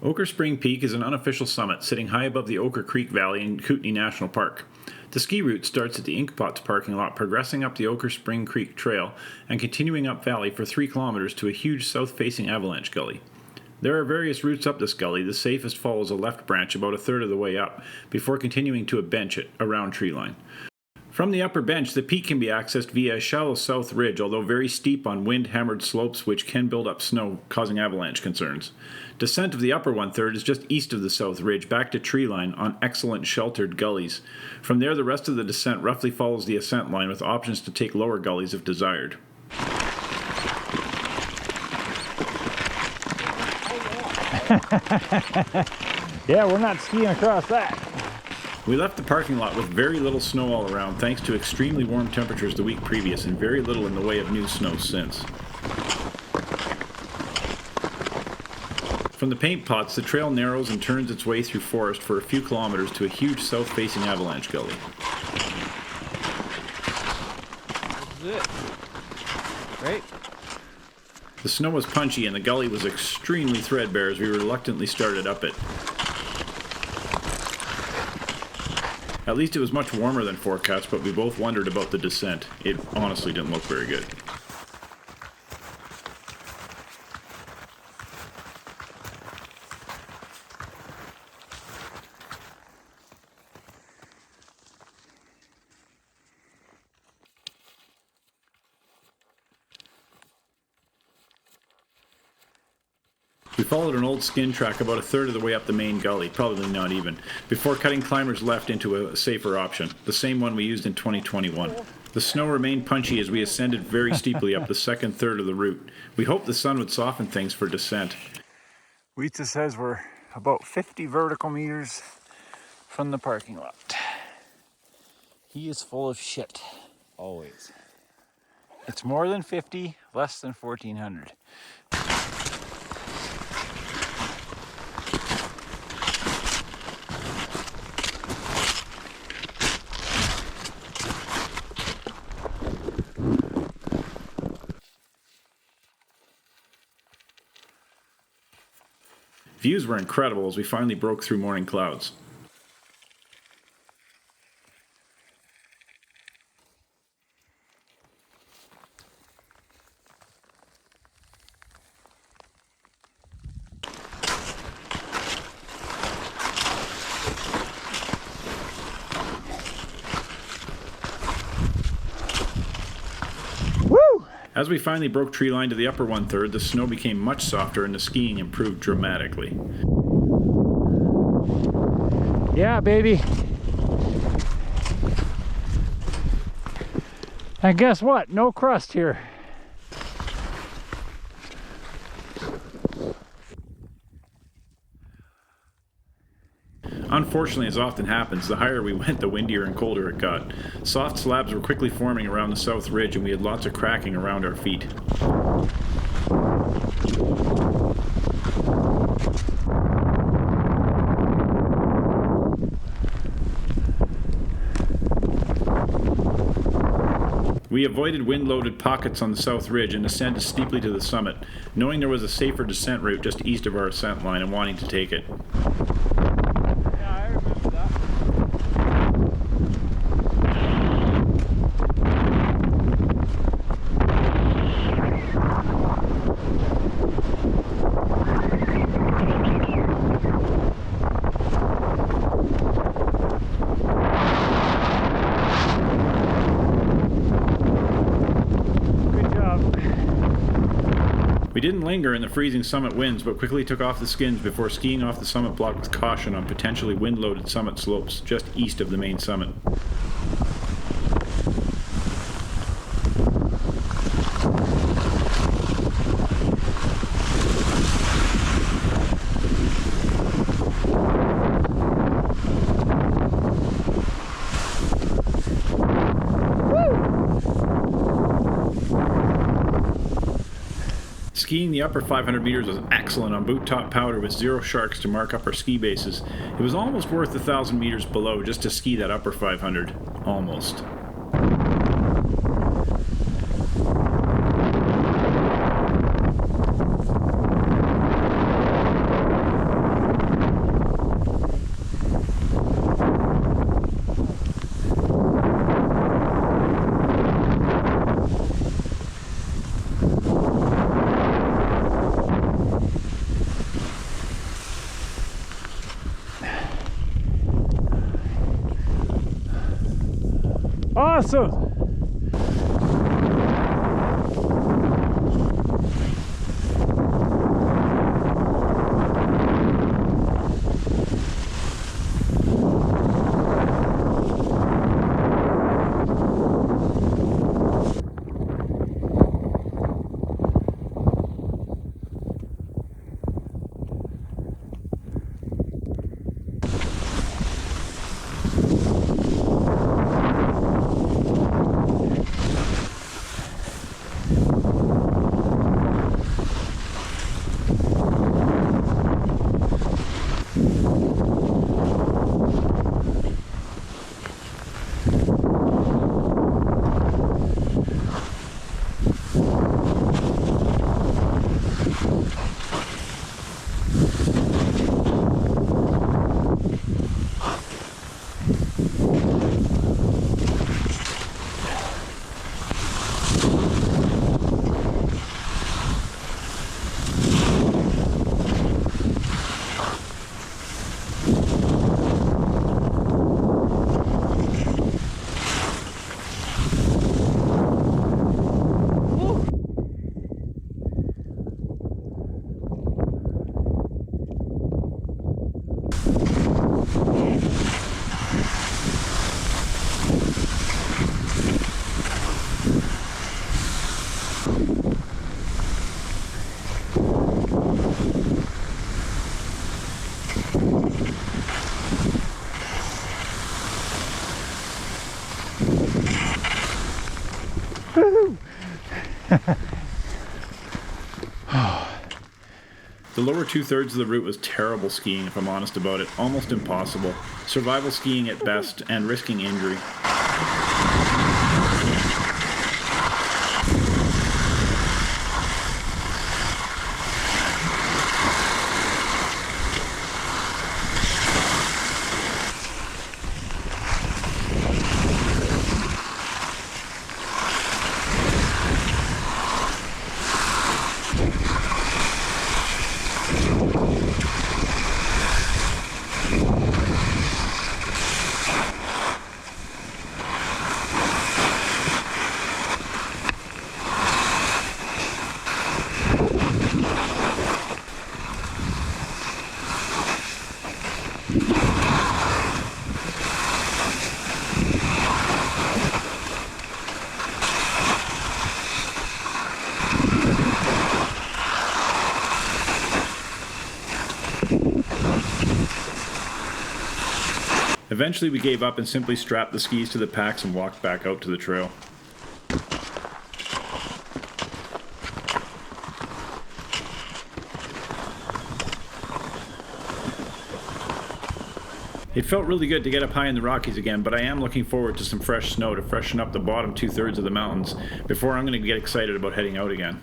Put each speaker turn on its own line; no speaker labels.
Ochre Spring Peak is an unofficial summit sitting high above the Ochre Creek Valley in Kootenai National Park. The ski route starts at the Inkpots parking lot, progressing up the Ochre Spring Creek Trail and continuing up valley for 3 kilometers to a huge south-facing avalanche gully. There are various routes up this gully. The safest follows a left branch about a third of the way up, before continuing to a bench at around treeline. From the upper bench, the peak can be accessed via a shallow south ridge, although very steep on wind-hammered slopes which can build up snow, causing avalanche concerns. Descent of the upper one-third is just east of the south ridge, back to treeline on excellent sheltered gullies. From there, the rest of the descent roughly follows the ascent line, with options to take lower gullies if desired.
Yeah, we're not skiing across that.
We left the parking lot with very little snow all around, thanks to extremely warm temperatures the week previous, and very little in the way of new snow since. From the paint pots, the trail narrows and turns its way through forest for a few kilometers to a huge south-facing avalanche gully.
This is it. Right?
The snow was punchy and the gully was extremely threadbare as we reluctantly started up it. At least it was much warmer than forecast, but we both wondered about the descent. It honestly didn't look very good. We followed an old skin track about a third of the way up the main gully, probably not even, before cutting climbers left into a safer option, the same one we used in 2021. The snow remained punchy as we ascended very steeply up the second third of the route. We hoped the sun would soften things for descent.
Wheatsa says we're about 50 vertical meters from the parking lot. He is full of shit, always. It's more than 50, less than 1400.
Views were incredible as we finally broke through morning clouds. As we finally broke tree line to the upper one-third, the snow became much softer and the skiing improved dramatically.
Yeah, baby. And guess what? No crust here.
Unfortunately, as often happens, the higher we went, the windier and colder it got. Soft slabs were quickly forming around the south ridge, and we had lots of cracking around our feet. We avoided wind-loaded pockets on the south ridge and ascended steeply to the summit, knowing there was a safer descent route just east of our ascent line and wanting to take it. We didn't linger in the freezing summit winds, but quickly took off the skins before skiing off the summit block with caution on potentially wind-loaded summit slopes just east of the main summit. Skiing the upper 500 meters was excellent on boot-top powder with 0 sharks to mark up our ski bases. It was almost worth 1,000 meters below just to ski that upper 500. Almost.
Awesome!
The lower 2/3 of the route was terrible skiing, if I'm honest about it. Almost impossible. Survival skiing at best, and risking injury. Eventually we gave up and simply strapped the skis to the packs and walked back out to the trail. It felt really good to get up high in the Rockies again, but I am looking forward to some fresh snow to freshen up the bottom 2/3 of the mountains before I'm going to get excited about heading out again.